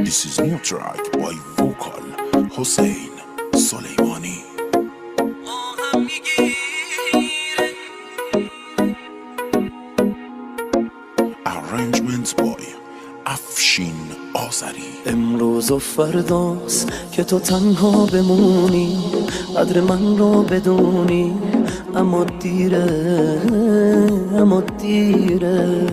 This is new track by vocal Hussein Soleimani. Arrangements by افشین آذری. امروز و فرداست که تو تنها بمونی، قدر من رو بدونی، اما دیره، اما دیره.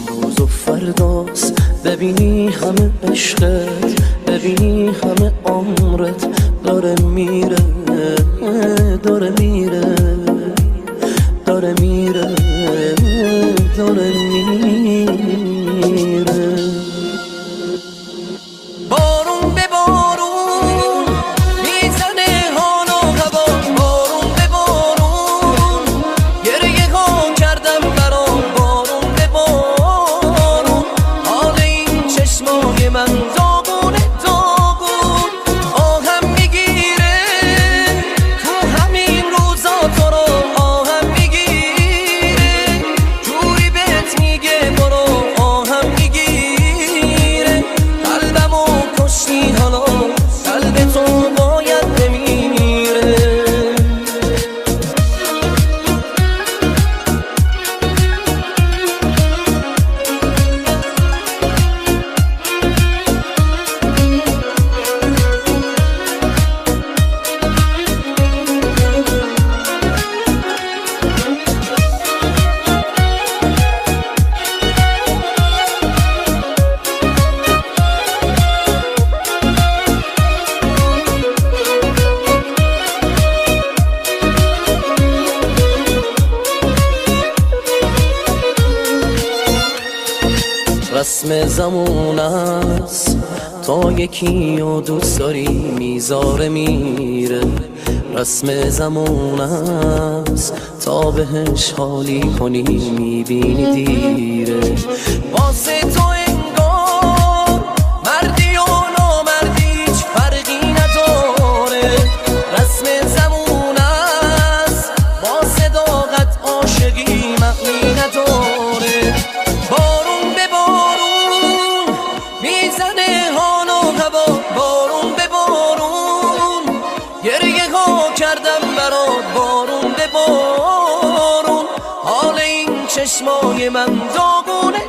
امروز و فرداست ببینی همه عشقت، ببینی همه عمرت داره میره، داره میره، داره میره، داره میره. بارون به بارون میزنه حال و هوا، بارون به بارون گریه ها کردم برات، بارون به بارون حال این چشمای من داغونه داغون، آهم میگیره تو همین روزا تو رو، آهم میگیره جوری بهت میگه برو، آهم میگیره قلبمو کشتی حالا، قلب تو باید بمیره. رسم زمون است تا یکی و دوست داری میذاره میره، رسم زمون است تا بهش حالی کنی میبینی دیره. واسه تو انگار مردی و نامردی هیچ فرقی نداره، رسم زمون است با صداقت عاشقی معنی نداره. بارون به بارون میزنه حال و هوا، بارون به بارون گریه ها کردم برات، بارون به بارون حال این چشمای من داغونه